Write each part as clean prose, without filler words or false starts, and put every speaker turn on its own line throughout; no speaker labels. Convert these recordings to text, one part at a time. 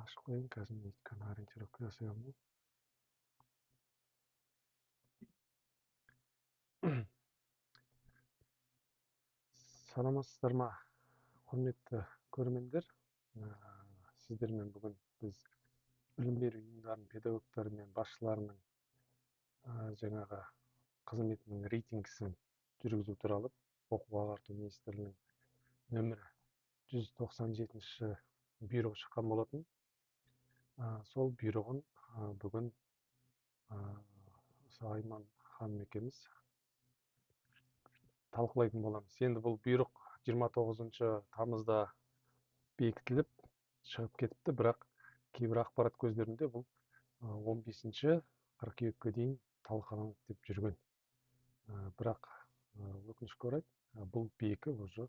ашып қояйын қазір мен өйткені ориентировка жасай алмаймын. Саламатсыздар ма, құрметті көрермендер? Сіздермен бүгін біз білім беру ұйымдарының педагогтары мен басшыларының жаңағы қызметінің рейтингісін жүргізу туралы оқу ағарту министрлігінің нөмірі 197-ші бұйрығы шыққан болатын. Сол бұйрығын бүгін Айман ханым екеуміз талқылайтын боламыз. Енді бұл бұйрық 29 тамызда бекітіліп шығып кетіпті, бірақ кейбір ақпарат көздерінде бұл 15 қыркүйекке дейін талқыланады деп жүрген. Бірақ өкінішке орай бұл бекіп уже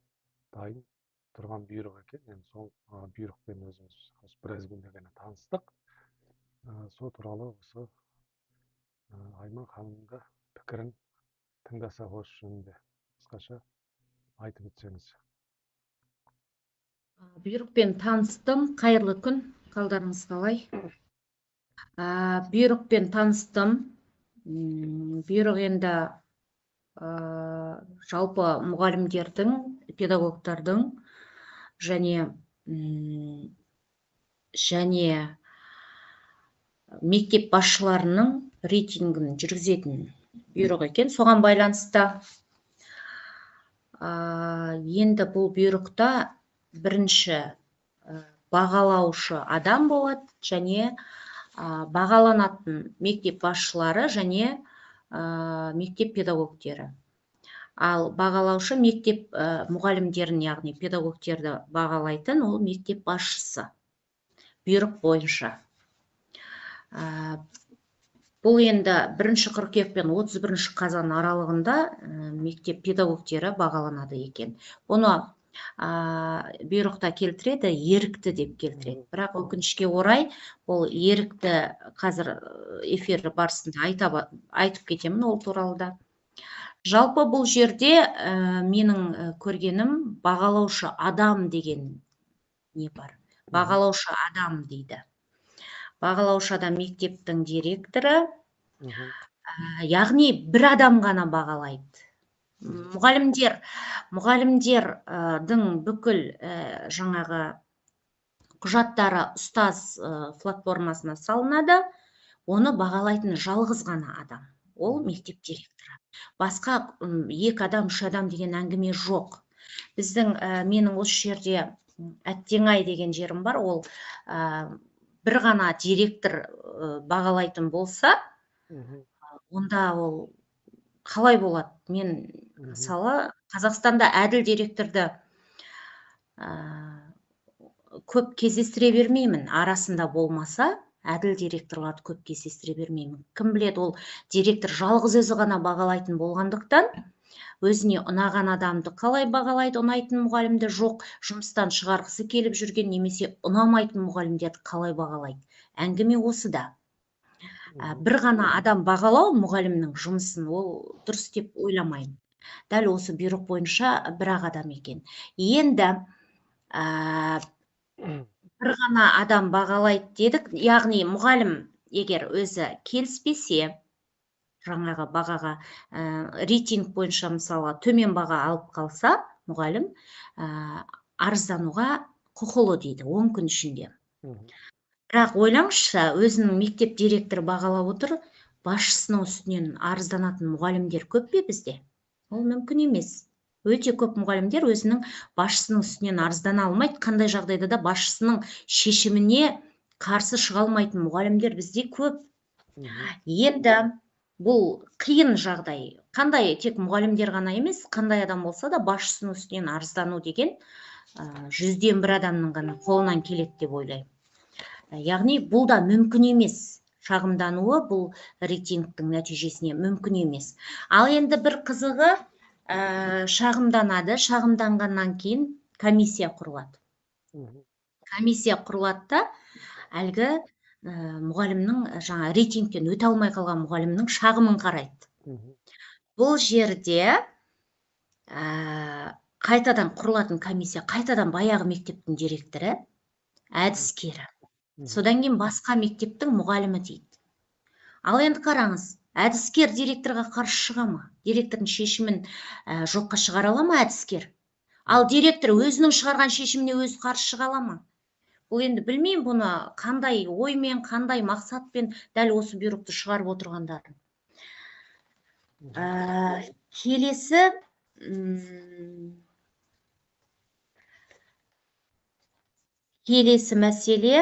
дайын тұрған бұйрық екен. Енді сол бұйрықпен өзіміз біраз күнде ғана таныстық. Сол туралы осы Айман ханымның пікірін тыңдасақ осы жөнінде қысқаша айтып өтсеңіз.
Бұйрықпен таныстым. Қайырлы күн. Қалдарыңыз қалай? Бұйрықпен таныстым. Бұйрық енді жалпы мұғалімдердің, педагогтардың және мектеп басшыларының рейтингін жүргізетін бұйрық екен. Соған байланысты енді бұл бұйрықта бірінші бағалаушы адам болады және бағаланатын мектеп басшылары және мектеп педагогтері. Ал бағалаушы мектеп мұғалімдерін, яғни педагогтерді бағалайтын ол мектеп басшысы бұйрық бойынша. Бұл енді 1 қыркүйек пен 31 қазан аралығында мектеп педагогтері бағаланады екен. Оны бұйрықта келтіреді, ерікті деп келтіреді. Бірақ өкінішке орай, ол ерікті қазір эфир барысында айтып кетемін ол туралы да. Жалпы бұл жерде менің көргенім бағалаушы адам деген не бар. Бағалаушы адам дейді. Бағалаушы адам мектептің директоры, яғни бір адам ғана бағалайды. Мұғалімдердің бүкіл жаңағы құжаттары ұстаз платформасына салынады, оны бағалайтын жалғыз ғана адам. Ол мектеп директоры. Басқа 2 адам, 3 адам деген әңгіме жоқ. Менің осы жерде Әттеңай деген жерім бар, ол бір ғана директор бағалайтын болса, онда ол қалай болады? Мен мысалы Қазақстанда әділ директорды көп кездестіре бермеймін. Арасында болмаса, әділ директорларды көп кездестіре бермеймін. Кім біледі, ол директор жалғыз өзі ғана бағалайтын болғандықтан, өзіне ұнаған адамды қалай бағалайды, ұнайтын мұғалімді жоқ, жұмыстан шығарғысы келіп жүрген немесе ұнамайтын мұғалімдерді қалай бағалайды. Әңгіме осыда. Бір ғана адам бағалау мұғалімнің жұмысын, ол дұрыс деп ойламаймын. Дәл осы бұйрық бойынша бір-ақ адам екен. Енді бір ғана адам бағалайды дедік, яғни мұғалім егер өзі келіспесе, жаңағы бағаға рейтинг бойынша мысалы төмен баға алып қалса, мұғалім арыздануға құқылы дейді 10 күн ішінде. Бірақ ойлаңызшы, өзінің мектеп директоры бағалап отыр, басшысының үстінен арызданатын мұғалімдер көп пе бізде? Ол мүмкін емес. Өте көп мұғалімдер өзінің басшысының үстінен арыздана алмайды. Қандай жағдайда да басшысының шешіміне қарсы шыға алмайтын мұғалімдер бізде көп. Енді бұл қиын жағдай. Қандай тек мұғалімдер ғана емес, қандай адам болса да басшысының үстінен арыздану деген 100-ден 1 адамның ғана қолынан келеді деп ойлаймын. Яғни бұл да мүмкін емес. Шағымдануы бұл рейтингтің нәтижесіне мүмкін емес. Ал енді бір қызығы шағымданады. Шағымданғаннан кейін комиссия құрылады. Комиссия құрылады да әлгі мұғалімнің жаңа рейтингтен өте алмай қалған мұғалімнің шағымын қарайды. Бұл жерде қайтадан құрылатын комиссия, қайтадан баяғы мектептің директоры, әдіскері. Содан кейін басқа мектептің мұғалімі дейді. Ал енді қараңыз, әдіскер директорға қарсы шыға ма? Директордың шешімін жоққа шығара ала ма әдіскер? Ал директор өзінің шығарған шешіміне өзі қарсы шыға ала ма? Бұл енді білмеймін бұны қандай оймен, қандай мақсатпен дәл осы бұйрықты шығарып отырғандарын. Келесі мәселе,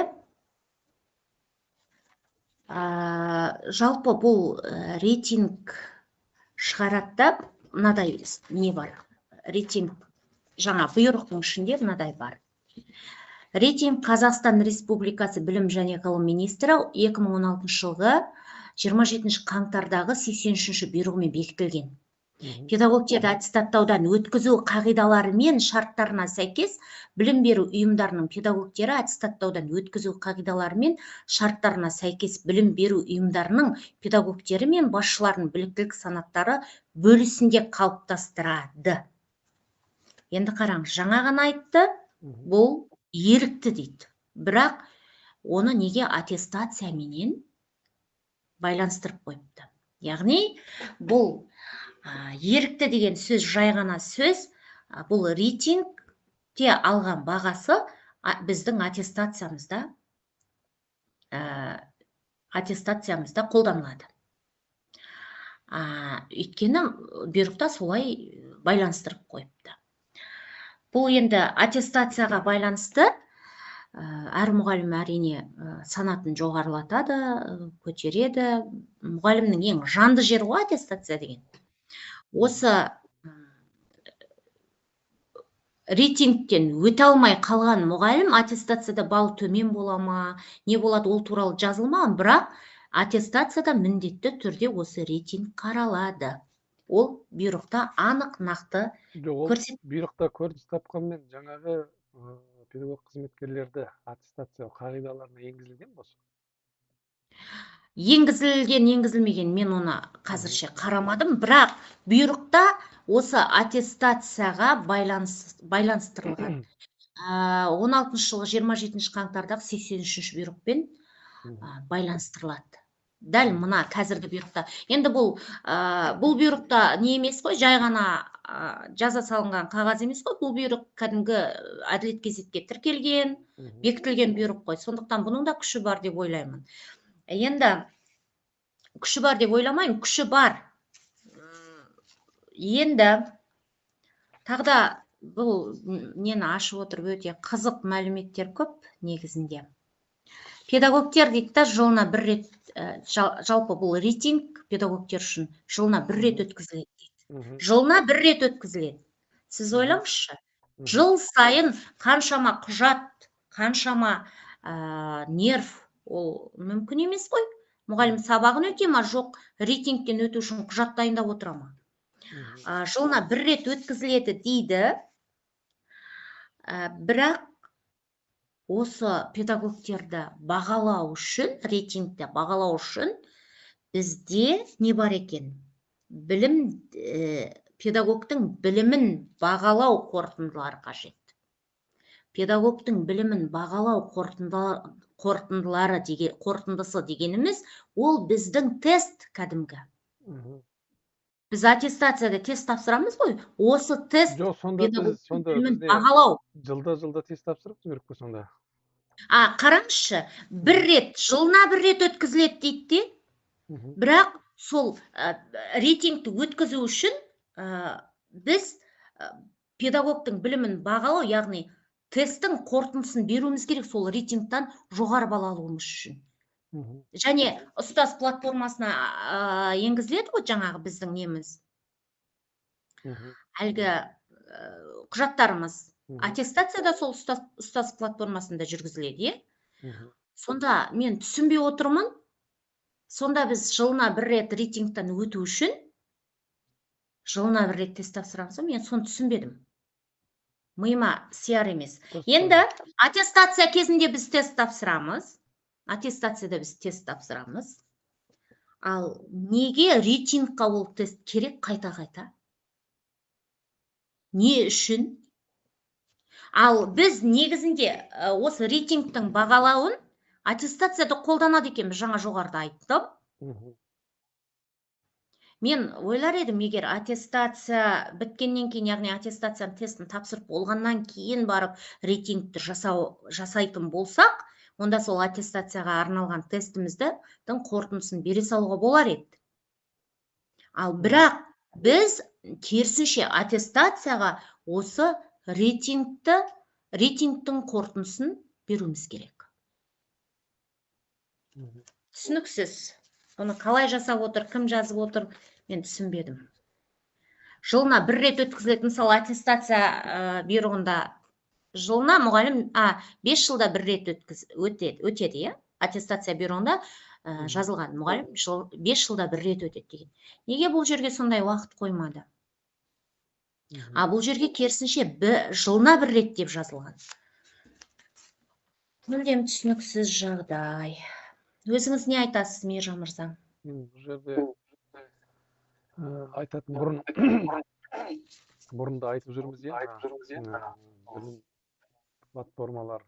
жалпы бұл рейтинг шығарады да, мынадай не бар. Рейтинг жаңа бұйрықтың ішінде мынадай бар. Рейтинг Қазақстан Республикасы білім және ғылым министрі 2016 жылғы 27 қаңтардағы 83 бұйрығымен бекітілген. Педагогтерді аттестаттаудан өткізу қағидалары мен шарттарына сәйкес білім беру ұйымдарының педагогтері аттестаттаудан өткізу қағидалары мен шарттарына сәйкес білім беру ұйымдарының педагогтері мен басшыларының біліктілік санаттары бөлісінде қалыптастырады. Енді қараңыз, жаңа ғана айтты, бұл ерікті дейді. Бірақ оны неге аттестацияменен байланыстырып қойыпты. Яғни бұл ерікті деген сөз жай ғана сөз, бұл рейтингте алған бағасы біздің аттестациямызда қолданылады. Өйткені бұйрықта солай байланыстырып қойыпты. Бұл енді аттестацияға байланысты әр мұғалім әрине санатын жоғарылатады, көтереді. Мұғалімнің ең жанды жері ғой аттестация деген. Осы рейтингтен өте алмай қалған мұғалім аттестацияда балл төмен бола ма, не болады, ол туралы жазылмаған, бірақ аттестацияда міндетті түрде осы рейтинг қаралады. Ол бұйрықта анық нақты көрсетілген.
Бұйрықта көрініс тапқанмен жаңағы педагог қызметкерлерді аттестация қағидаларына енгізілген бе?
Енгізілген, енгізілмеген, мен оны қазірше қарамадым, бірақ бұйрықта осы аттестацияға байланыстырылған. 16 жылғы 27 қаңтардағы 83 бұйрықпен байланыстырылады. Дәл мына қазіргі бұйрықта. Енді бұл бұйрықта не емес қой, жай ғана жаза салынған қағаз емес қой, бұл бұйрық кәдімгі әділет кезекке тіркелген, бекітілген бұйрық қой. Сондықтан бұның да күші бар деп ойлаймын. Енді күші бар деп ойламаймын, күші бар. Енді тағда бұл нені ашып отырып өте қызық мәліметтер көп негізінде. Педагогтер дейді да, жылына бір рет, жалпы бұл рейтинг педагогтер үшін жылына бір рет өткізіледі дейді. Жылына бір рет өткізіледі. Сіз ойлаңызшы, жыл сайын қаншама құжат, қаншама нерв, ол мүмкін емес қой. Мұғалім сабағын өте ма, жоқ, рейтингтен өту үшін құжат дайындап отыра ма? Жылына бір рет өткізіледі дейді. Бірақ осы педагогтерді бағалау үшін, рейтингті бағалау үшін бізде не бар екен? Педагогтың білімін бағалау қорытындылары қажет. Педагогтың білімін бағалау қорытындысы дегеніміз, ол біздің тест кәдімгі. Біз аттестацияда тест тапсырамыз ғой, осы тест педагогтың білімін бағалау.
Жылда тест тапсырып жүріп пе сонда?
Қараңызшы, бір рет, жылына бір рет өткізіледі дейді, бірақ сол рейтингті өткізу үшін біз педагогтың білімін бағалау, яғни тесттің қорытындысын беруіміз керек, сол рейтингтан жоғары балл алуымыз үшін. Және ұстаз платформасына енгізіледі ғой жаңағы біздің неміз. Әлгі құжаттарымыз. Аттестацияда сол ұстаз платформасында жүргізіледі. Сонда мен түсінбей отырмын. Сонда біз жылына бір рет рейтингтен өту үшін жылына бір рет тест тапсырамыз, мен соны түсінбедім. Миыма сияр емес. Енді аттестация кезінде біз тест тапсырамыз. Аттестацияда біз тест тапсырамыз. Ал неге рейтингқа ол тест керек қайта-қайта? Не үшін? Ал біз негізінде осы рейтингтің бағалауын аттестацияды қолданады екенбіз, жаңа жоғарыда айттым.
Мгм.
Мен ойлар едім, егер аттестация біткеннен кейін, яғни аттестацияның тестін тапсырып болғаннан кейін барып рейтингті жасайтын болсақ, онда сол аттестацияға арналған тестіміздің қорытындысын бере салуға болар еді. Ал бірақ біз керісінше аттестацияға осы рейтингтің қорытындысын беруіміз керек.
Мгм.
Түсініксіз. Оны қалай жасап отыр, кім жазып отыр, мен түсінбедім. Жылына бір рет өткізіледі, мысалы аттестация бұйрығында жылына мұғалім 5 жылда бір рет өтеді, иә? Аттестация бұйрығында жазылған мұғалім 5 жылда бір рет өтеді деген. Неге бұл жерге сондай уақыт қоймады?
Мгм.
Бұл жерге керісінше жылына бір рет деп жазылған. Мүлдем түсініксіз жағдай. Өзіңіз не айтасыз, Мейіржан мырза?
Бұл жерде айтатын бұрында айтып жүрміз, иә, білім платформалар.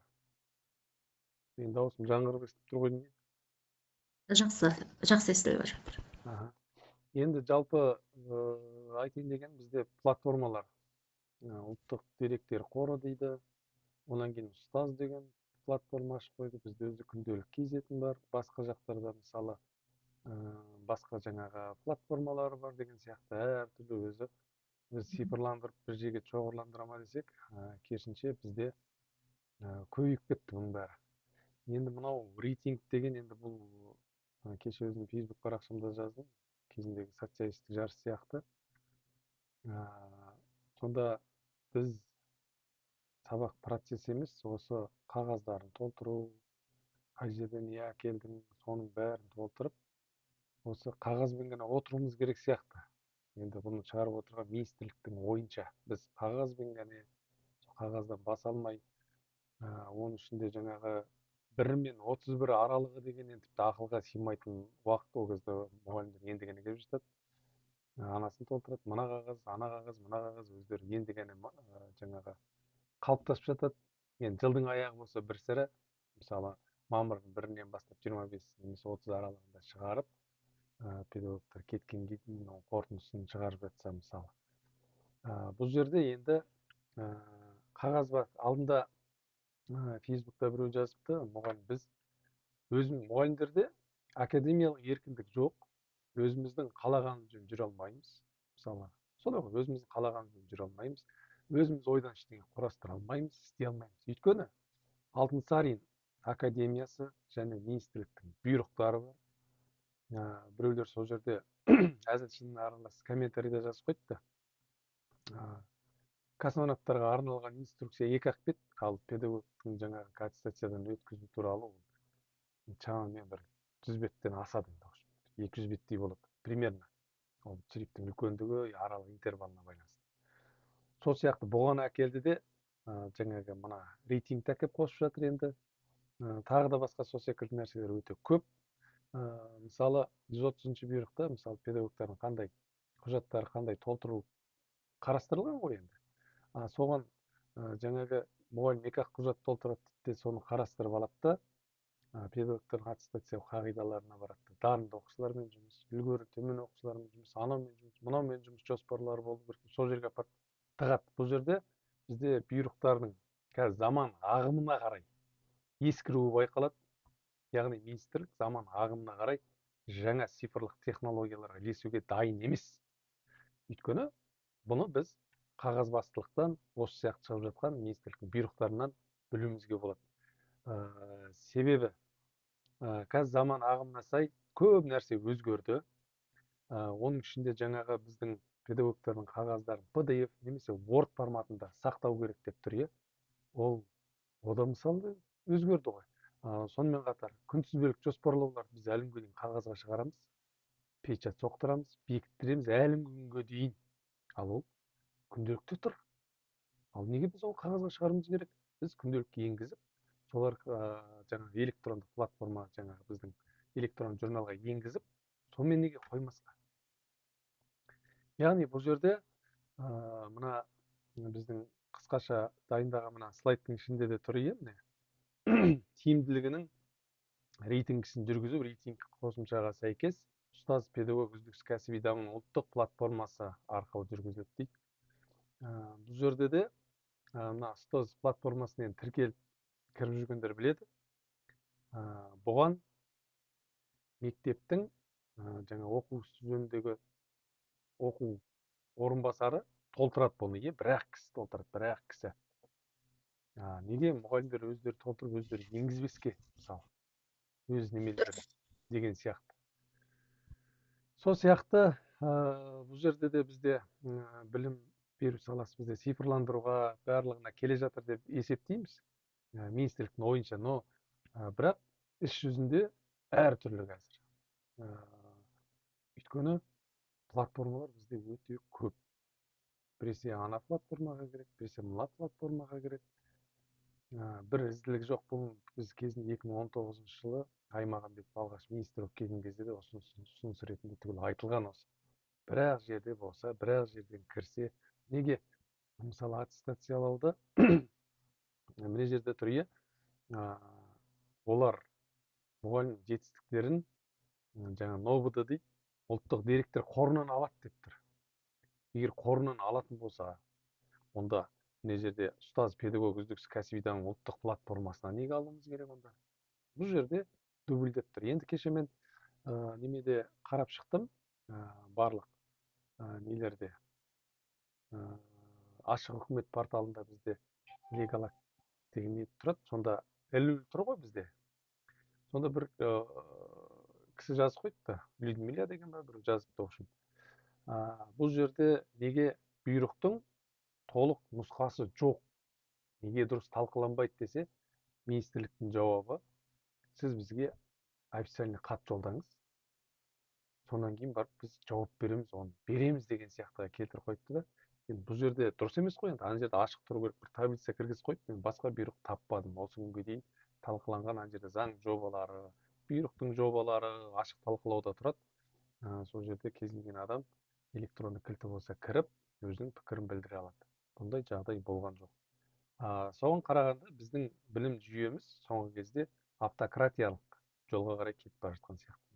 Менің дауысым жаңғырып естіп тұр ғой деймін.
Жақсы естіліп жатыр.
Енді жалпы айтайын деген бізде платформалар, ұлттық деректер қоры дейді, онан кейін ұстаз деген платформа ашып қойды, бізде өзі күнделік KZ бар, басқа жақтарда мысалы басқа жаңағы платформалары бар деген сияқты әртүрлі өзі біз цифрландырып бір жерге шоғырландыра ма десек, керісінше бізде көбейіп кетті бұның бәрі. Енді мынау рейтинг деген, енді бұл кеше өзім Facebook парақшамда жаздым, кезіндегі социалистік жарыс сияқты. Сонда біз сабақ процесс емес, осы қағаздарын толтыру, қай жерден не әкелдің, соның бәрін толтырып, осы қағазбен ғана отыруымыз керек сияқты. Енді бұны шығарып отырған министрліктің ойынша біз қағазбен ғана, қағаздан баса алмай, оның ішінде жаңағы 1 мен 31 аралығы деген тіпті ақылға сыймайтын уақыт. Ол кезде мұғалімдер енді ғана келіп жатады, анасын толтырады, мына қағаз, ана қағаз, мына қағаз, өздері енді ғана жаңағы қалыптасып жатады. Енді жылдың аяғы болса бір сәрі, мысалы мамырдың 1-нен бастап 25 немесе 30 аралығында шығарып, педагогтар кеткенге дейін қорытындысын шығарып жатса мысалы. Бұл жерде енді қағаз бар. Алдында Facebook'та біреу жазыпты, біз мұғалімдерде академиялық еркіндік жоқ, өзіміздің қалағанымызбен жүре алмаймыз. Мысалы, солай ғой, өзіміздің қалағанымызбен жүре алмаймыз, өзіміз ойдан ештеңе құрастыра алмаймыз, істей алмаймыз. Өйткені Алтынсарин академиясы және министрліктің бұйрықтары бар. Біреулер сол жерде әзіл-шынын аралас комментарийда жазып қойыпты. Космонавттарға арналған инструкция 2-ақ бет, ал педагогтың жаңағы аттестациядан өткізу туралы шамамен бір 100 беттен асады, 200 беттей болады примерно. Ол шрифттің үлкендігі, аралық интервалына байланысты. Сол сияқты бұған әкелді де жаңағы мына рейтингті әкеліп қосып жатыр енді. Тағы да басқа сол секілді нәрселер өте көп. Мысалы 130 бұйрықта мысалы педагогтардың қандай құжаттары қандай толтыру қарастырылған ғой енді. Соған жаңағы мұғалім 2-ақ құжат толтырады де соны қарастырып алады да, педагогтардың аттестация қағидаларына барады. Дарынды оқушылармен жұмыс, үлгері төмен оқушылармен жұмыс, анаумен жұмыс, мынаумен жұмыс жоспарлары болу керек. Сол жерге апарып тығады. Бұл жерде бізде бұйрықтардың қазір заман ағымына қарай ескіруі байқалады. Яғни министрлік заман ағымына қарай жаңа цифрлық технологияларға ілесуге дайын емес. Өйткені бұны біз қағазбастылықтан, осы сияқты шығып жатқан министрліктің бұйрықтарынан білуімізге болады. Себебі қазір заман ағымына сай көп нәрсе өзгерді. Оның ішінде жаңағы біздің педагогтардың қағаздарын PDF немесе Word форматында сақтау керек деп тұр, иә. Ол да мысалы өзгерді ғой. Сонымен қатар күнтізбелік жоспарлаулар біз әлі күнге дейін қағазға шығарамыз, печать соқтырамыз, бекіттіреміз әлі күнге дейін. Ал ол күнделікте тұр. Ал неге біз ол қағазға шығаруымыз керек? Біз күнделікке енгізіп, солар жаңағы электрондық платформа, жаңағы біздің электронды журналға енгізіп, сонымен неге қоймасқа? Яғни бұл жерде мына біздің қысқаша дайындаған мына слайдтың ішінде де тұр, иә, тиімділігінің рейтингісін жүргізіп, рейтинг қосымшаға сәйкес ұстаз педагог үздіксіз кәсіби дамудың ұлттық платформасы арқылы жүргізіледі дейді. Бұл жерде де мына ұстаз платформасымен тіркеліп кіріп жүргендер біледі. Бұған мектептің жаңа оқу ісі жөніндегі оқу орынбасары толтырады бұны. Бір-ақ кісі толтырады, бір-ақ кісі. Неге мұғалімдер өздері толтырып, өздері енгізбеске, мысалы, өз немелері деген сияқты. Сол сияқты бұл жерде де бізде білім беру саласы бізде цифрландыруға барлығына келе жатыр деп есептейміз, министрліктің ойынша, но бірақ іс жүзінде әртүрлі қазір. Өйткені платформалар бізде өте көп. Біресе ана платформаға керек, біресе мына платформаға керек. Бір ізділік жоқ. Бұл біз кезінде 2019 жылы Аймағамбетов алғаш министр болып келген кезде де ұсыныс ретінде түгел айтылған осы. Бір-ақ жерде болса, бір-ақ жерден кірсе, неге? Мысалы, аттестациялауда мына жерде тұр, олар мұғалім жетістіктерін жаңа НОБД дейді, ұлттық деректер қорынан алады деп тұр. Егер қорынан алатын болса, онда мына жерде ұстаз педагог үздіксіз кәсіби даму ұлттық платформасына неге алуымыз керек онда? Бұл жерде дубльдеп тұр. Енді кеше мен немеде қарап шықтым, барлық нелерде ашық үкімет порталында бізде легалак деген не тұрады, сонда ілулі тұр ғой бізде. Сонда бір кісі жазып қойыпты, Людмила деген бір жазыпты. Үшін бұл жерде неге бұйрықтың толық нұсқасы жоқ, неге дұрыс талқыланбайды десе, министрліктің жауабы: сіз бізге официальный хат жолдаңыз, сонан кейін барып біз жауап береміз, оны береміз деген сияқтыға келтіріп қойыпты да. Енді бұл жерде дұрыс емес қой, енді ана жерде ашық тұру керек, бір таблица кіргізіп қойып, мен басқа бұйрық таппадым. Осы күнге дейін талқыланған ана жерде заң жобалары, бұйрықтың жобалары ашық талқылауда тұрады. Сол жерде кез келген адам электронды кілті болса кіріп, өзінің пікірін білдіре алады. Бұндай жағдай болған жоқ. Соған қарағанда біздің білім жүйеміз соңғы кезде автократиялық жолға қарай кетіп бара жатқан сияқты.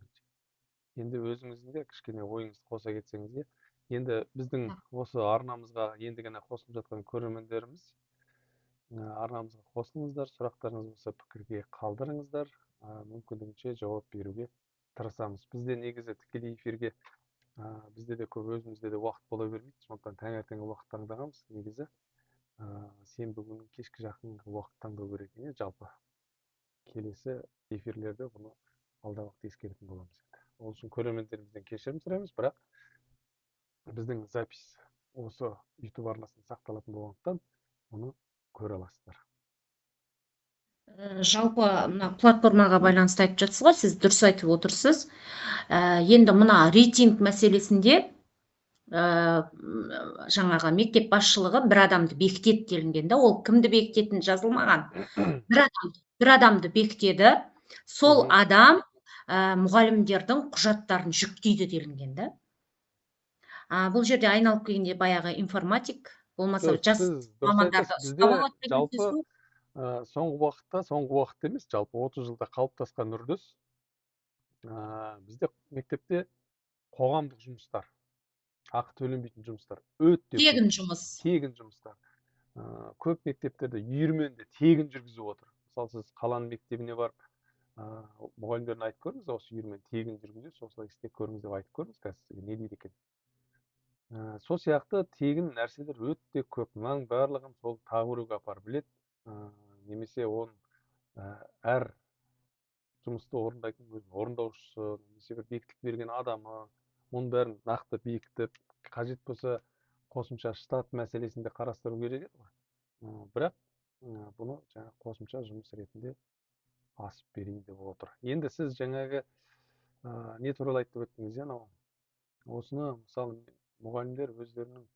Енді өзіңіздің де кішкене ойыңызды қоса кетсеңіз. Енді біздің осы арнамызға енді ғана қосылып жатқан көрермендеріміз, арнамызға қосылыңыздар, сұрақтарыңыз болса пікірге қалдырыңыздар, мүмкіндігінше жауап беруге тырысамыз. Бізде негізі тікелей эфирге бізде де көп, өзімізде де уақыт бола бермейді, сондықтан таңертеңгі уақыт таңдағанбыз. Негізі сенбі күнінің кешкі жақын уақыт таңдау керек екен. Жалпы келесі эфирлерде бұны алдағы уақытта ескеретін боламыз. Ол үшін көрермендерімізден кешірім сұраймыз, бірақ біздің запись осы YouTube арнасында сақталатын болғандықтан оны көре аласыздар.
Жалпы мына платформаға байланысты айтып жатсыз ғой, сіз дұрыс айтып отырсыз. Енді мына рейтинг мәселесінде жаңағы мектеп басшылығы бір адамды бекітеді делінген да, ол кімді бекітетіні жазылмаған. Бір адамды бекітеді, сол адам мұғалімдердің құжаттарын жүктейді делінген да. Бұл жерде айналып келгенде баяғы информатик, болмаса жас мамандарды ұстап алады деген сөз ғой.
Соңғы уақытта емес, жалпы 30 жылда қалыптасқан үрдіс. Бізде мектепте қоғамдық жұмыстар, ақы төленбейтін жұмыстар өте
тегін жұмыс.
Тегін жұмыстар. Көп мектептерде үйірменде тегін жүргізіп отыр. Мысалы, сіз қаланың мектебіне барып, мұғалімдерін айтып көріңіз, осы үйірмен тегін жүргізеді, осылай істеп көріңіз деп айтып көріңіз, қазір сізге не дейді екен. Сол сияқты тегін нәрселер өте көп. Мұның барлығын сол тағыруға апарып біледі. Немесе оның әр жұмысты орындайтын орындаушысы, немесе бір бекітіп берген адамы, оның бәрін нақты бекітіп, қажет болса қосымша штат мәселесінде қарастыру керек еді. Бірақ бұны жаңа қосымша жұмыс ретінде асып берейін деп отыр. Енді сіз жаңағы не туралы айтып өттіңіз, осыны мысалы мұғалімдер өздерінің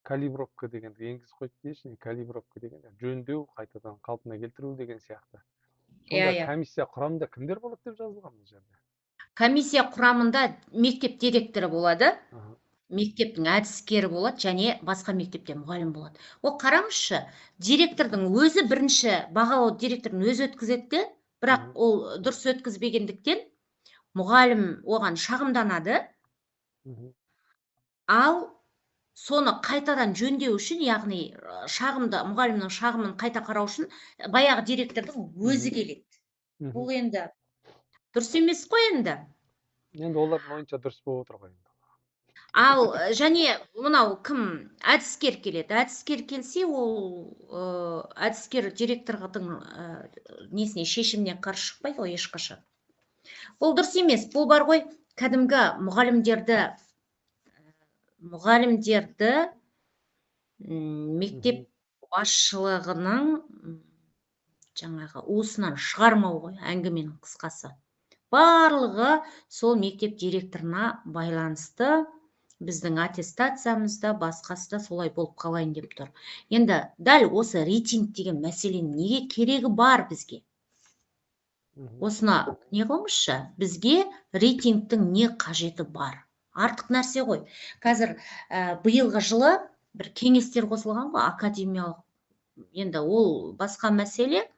калибровка дегенді енгізіп қойды дейсің, калибровка деген жөндеу, қайтадан қалпына келтіру деген сияқты. Сонда комиссия құрамында кімдер болады деп жазылған бұл жерде?
Комиссия құрамында мектеп директоры болады, мектептің әдіскері болады, және басқа мектепте мұғалім болады. Ол қараңызшы, директордың өзі бірінші бағалау директордың өзі өткізеді, бірақ ол дұрыс өткізбегендіктен мұғалім оған шағымданады, ал соны қайтадан жөндеу үшін, яғни мұғалімнің шағымын қайта қарау үшін баяғы директордың өзі келеді. Бұл енді дұрыс емес қой енді.
Енді олардың ойынша дұрыс болып отыр ғой енді.
Ал және мынау кім, әдіскер келеді. Әдіскер келсе, ол әдіскер директордың несіне, шешіміне қарсы шықпайды ғой ешқашан. Бұл дұрыс емес. Бұл бар ғой, кәдімгі мұғалімдерді мектеп басшылығының жаңағы уысынан шығармау ғой, әңгіменің қысқасы. Барлығы сол мектеп директорына байланысты, біздің аттестациямызда, басқасы да солай болып қалайын деп тұр. Енді дәл осы рейтинг деген мәселенің неге керегі бар бізге? Осыны не қылыңызшы? Бізге рейтингтің не қажеті бар? Артық нәрсе ғой. Қазір биылғы жылы бір кеңестер қосылған ғой, академиялық. Енді ол басқа мәселе.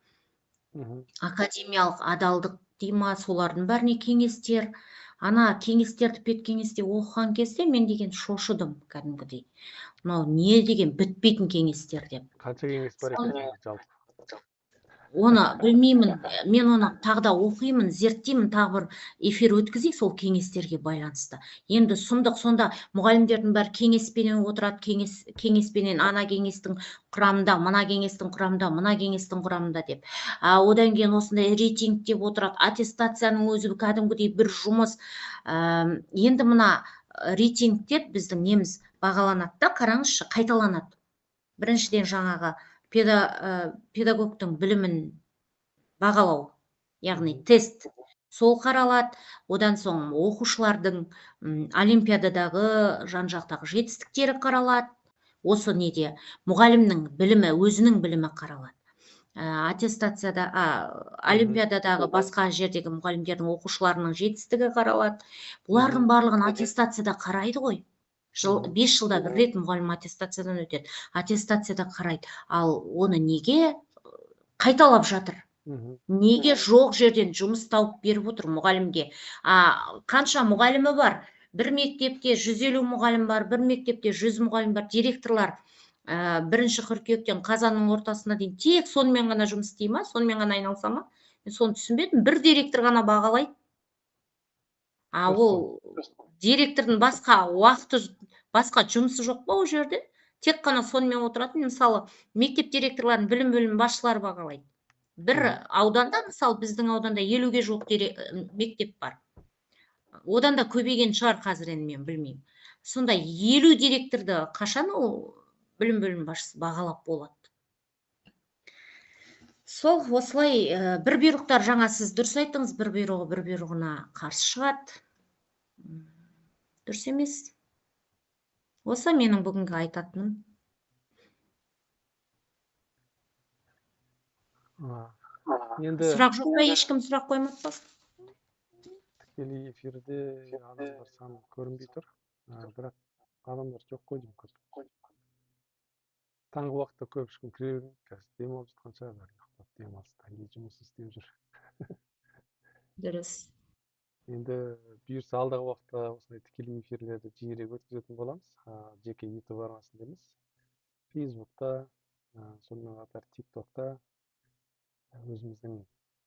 Академиялық адалдық дейма, солардың бәріне кеңестер. Ана кеңестерді педкеңесте оқыған кезде мен деген шошыдым кәдімгідей. Мынау не деген бітпейтін кеңестер деп.
Қанша кеңес бар екен жалпы?
Оны білмеймін, мен оны тағы да оқимын, зерттеймін, тағы бір эфир өткізейік сол кеңестерге байланысты. Енді сұмдық, сонда мұғалімдердің бәрі кеңеспенен отырады, кеңеспенен ана кеңестің құрамында, мына кеңестің құрамында, мына кеңестің құрамында деп. Одан кейін осындай рейтинг деп отырады, аттестацияның өзі кәдімгідей бір жұмыс. Енді мына рейтингтер біздің неміз бағаланады да, қараңызшы, қайталанады. Біріншіден жаңағы педагогтың білімін бағалау, яғни тест, сол қаралады. Одан соң оқушылардың олимпиададағы жан-жақтағы жетістіктері қаралады. Осы неде мұғалімнің білімі, өзінің білімі қаралады. Аттестацияда, олимпиададағы басқа жердегі мұғалімдердің, оқушыларының жетістігі қаралады. Бұлардың барлығын аттестацияда қарайды ғой. 5 жылда бір рет мұғалім аттестациядан өтеді. Аттестацияда қарайды. Ал оны неге қайталап жатыр? Неге жоқ жерден жұмыс тауып беріп отыр мұғалімге? Қанша мұғалімі бар? Бір мектепте 150 мұғалім бар, бір мектепте 100 мұғалім бар. Директорлар 1 қыркүйектен қазанның ортасына дейін тек сонымен ғана жұмыс істей ма? Сонымен ғана айналыса ма? Мен соны түсінбедім. Бір директор ғана бағалайды. Ол директордың басқа уақыты, басқа жұмысы жоқ па ол жерде? Тек қана сонымен отыратын, мысалы, мектеп директорларын білім бөлімі басшылары бағалайды. Бір ауданда, мысалы, біздің ауданда 50-ге жуық мектеп бар. Одан да көбейген шығар қазір, енді мен білмеймін. Сонда 50 директорды қашан ол білім бөлімі басшысы бағалап болады? Сол осылай бір бұйрықтар, жаңа сіз дұрыс айттыңыз, бір бұйрығына қарсы шығады. Дұрыс емес. Осы менің бүгінгі айтатыным. Сұрақ жоқ па? Ешкім сұрақ қоймады па?
Тікелей эфирде адамдар саны көрінбей тұр. Бірақ адамдар жоқ қой деймін көп. Таңғы уақытта көп ешкім кіре бермейді. Қазір демалып жатқан шығар, ұйықтап демалыста, жұмыс істеп жүр.
Дұрыс.
Енді бұйырса алдағы уақытта осындай тікелей эфирлерді жиірек өткізетін боламыз. Жеке YouTube арнасында емес, Facebook'та, сонымен қатар TikTok'та өзіміздің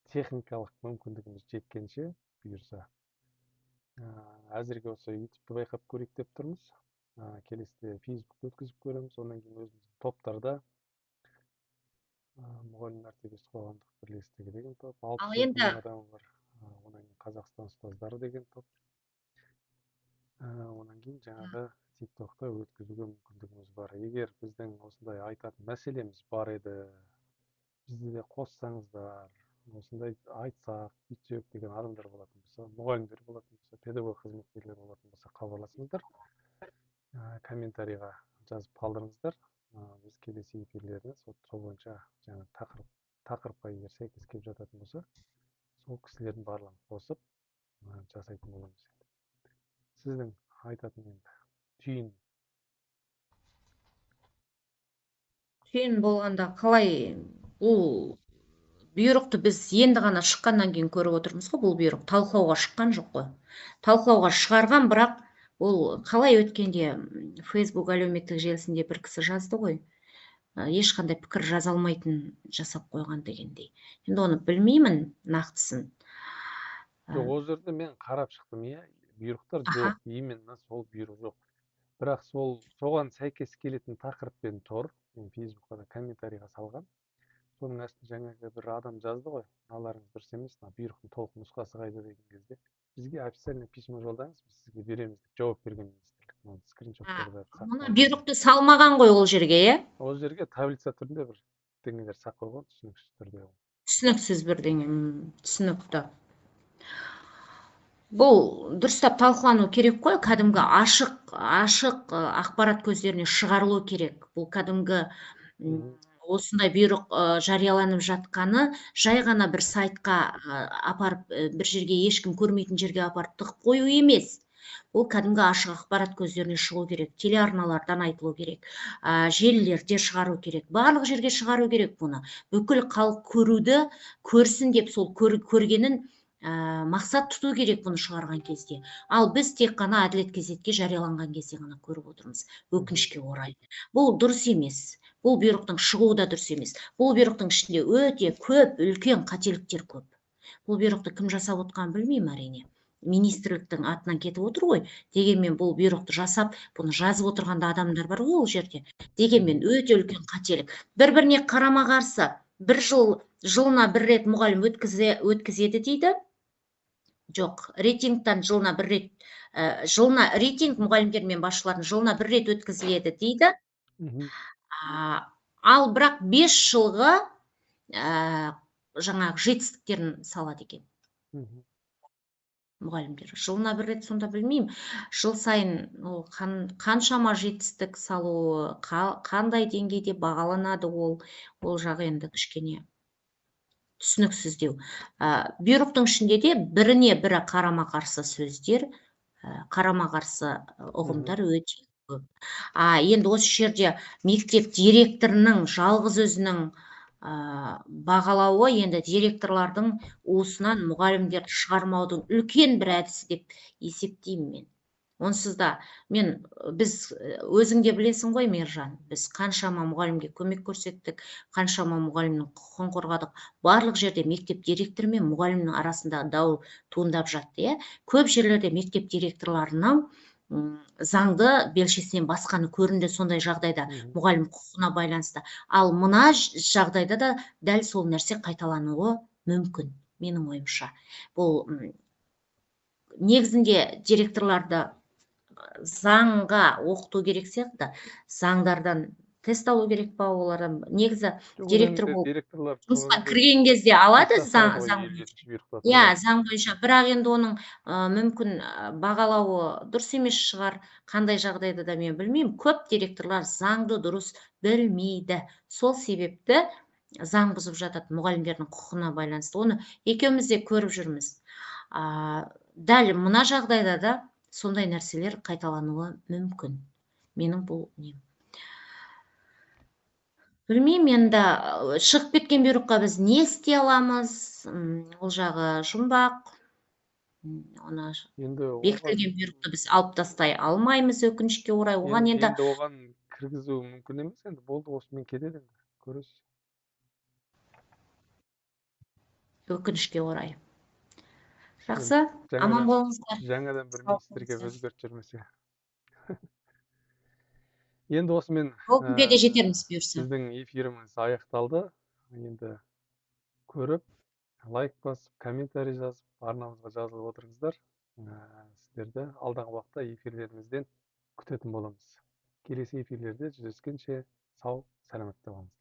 техникалық мүмкіндігіміз жеткенше бұйырса. Әзірге осы YouTube'ты байқап көрейік деп тұрмыз. Келесіде Facebook'та өткізіп көреміз. Онан кейін өзіміздің топтарда мұғалім мәртебесі қоғамдық бірлестігі деген топ, 60 адам бар. Онан кейін Қазақстан ұстаздары деген топ. Онан кейін жаңағы TikTok'та өткізуге мүмкіндігіміз бар. Егер біздің осындай айтатын мәселеміз бар еді, бізді де қоссаңыздар, осындай айтсақ, бүйтсек деген адамдар болатын болса, мұғалімдер болатын болса, педагог қызметкерлер болатын болса, хабарласыңыздар. Комментарийға жазып қалдырыңыздар. Біз келесі эфирлеріне сол бойынша жаңа тақырыпқа егер сәйкес келіп жататын болса, сол кісілердің барлығын қосып жасайтын боламыз. Сіздің айтатын енді
түйін болғанда қалай бұл бұйрықты біз енді ғана шыққаннан кейін көріп отырмыз ғой, бұл бұйрық талқылауға шыққан жоқ қой. Талқылауға шығарған, бірақ ол қалай өткенде Facebook әлеуметтік желісінде бір кісі жазды ғой. Ешқандай пікір жаза алмайтын жасап қойған дегендей. Енді оны білмеймін нақтысын.
Жоқ, ол жерде мен қарап шықтым, иә, бұйрықтар жоқ, именно сол бұйрық жоқ. Бірақ соған сәйкес келетін тақырыппен тұр. Мен Фейсбукқа да комментарийға салған. Соның астына жаңағы бір адам жазды ғой, мыналарыңыз дұрыс емес, мына бұйрықтың толық нұсқасы қайда деген кезде. Бізге официальный письмо жолдаңыз, біз сізге береміз деп жауап берген министрлік. Оны скриншоттарды
Мына бұйрықты салмаған ғой ол жерге, иә?
Ол жерге таблица түрінде бір деңгейлер сақ қойған, түсініксіз түрде.
Түсініксіз бірдеңе, түсінікті. Бұл дұрыстап талқылану керек қой, кәдімгі ашық ақпарат көздеріне шығарылу керек. Бұл кәдімгі осындай бұйрық жарияланып жатқаны жай ғана бір сайтқа апарып, бір жерге ешкім көрмейтін жерге апарып тығып қою емес. Ол кәдімгі ашық ақпарат көздеріне шығу керек, телеарналардан айтылу керек, желілерде шығару керек, барлық жерге шығару керек бұны. Бүкіл халық көрсін деп сол көргенін мақсат тұту керек бұны шығарған кезде. Ал біз тек қана әділет газетке жарияланған кезде ғана көріп отырмыз, өкінішке орай. Бұл дұрыс емес. Бұл бұйрықтың шығуы да дұрыс емес. Бұл бұйрықтың ішінде өте көп, үлкен қателіктер көп. Бұл бұйрықты кім жасап отқанын білмеймін, әрине. Министрліктің атынан кетіп отыр ғой. Дегенмен бұл бұйрықты жасап, бұны жазып отырғанда адамдар бар ғой ол жерде. Дегенмен өте үлкен қателік. Бір-біріне қарама-қарсы, жылына бір рет мұғалім өткізеді дейді. Жоқ, рейтингтан жылына бір рет, рейтинг мұғалімдер мен басшылардың жылына бір рет өткізіледі дейді. Ал бірақ 5 жылғы жаңағы жетістіктерін салады екен. Мұғалімдер жылына бір рет, сонда білмеймін, жыл сайын қаншама жетістік салуы, қандай деңгейде бағаланады ол жағы енді кішкене түсініксіздеу. Бұйрықтың ішінде де біріне бірі қарама-қарсы сөздер, қарама-қарсы ұғымдар өте көп. Енді осы жерде мектеп директорының жалғыз өзінің бағалауы енді директорлардың уысынан мұғалімдерді шығармаудың үлкен бір әдісі деп есептеймін мен. Онсыз да біз өзіңде білесің ғой, Мержан, біз қаншама мұғалімге көмек көрсеттік, қаншама мұғалімнің құқығын қорғадық. Барлық жерде мектеп директоры мен мұғалімнің арасында дау туындап жатты. Көп жерлерде мектеп директорларының заңды белшесінен басқаны көрінді сондай жағдайда мұғалім құқығына байланысты. Ал мына жағдайда да дәл сол нәрсе қайталануы мүмкін, менің ойымша. Бұл негізінде директорларды заңға оқыту керек сияқты, заңдардан тест алу керек па олардан. Негізі директор болып жұмысқа кірген кезде алады заң бойынша. Заң бойынша, бірақ енді оның мүмкін бағалауы дұрыс емес шығар, қандай жағдайда да мен білмеймін. Көп директорлар заңды дұрыс білмейді. Сол себепті заң бұзып жатады мұғалімдердің құқығына байланысты. Оны екеуміз де көріп жүрміз. Дәл мына жағдайда да сондай нәрселер қайталануы мүмкін. Менің бұл нем. Білмеймін, енді шығып кеткен бұйрыққа біз не істей аламыз? Ол жағы жұмбақ. Оны бекітілген бұйрықты біз алып тастай алмаймыз, өкінішке орай. Оған
енді оған кіргізу мүмкін емес, енді болды, осымен кетеді, көресіз.
Өкінішке орай. Жақсы, аман болыңыздар.
Жаңадан бір министрге өзгерт жүрмесе. Енді осымен
күнге де жетерміз бұйырса.
Біздің эфиріміз аяқталды. Енді көріп, лайк басып, комментарий жазып, арнамызға жазылып отырыңыздар. Сіздерді алдағы уақытта эфирлерімізден күтетін боламыз. Келесі эфирлерде жүздескенше сау, саламатта болыңыздар.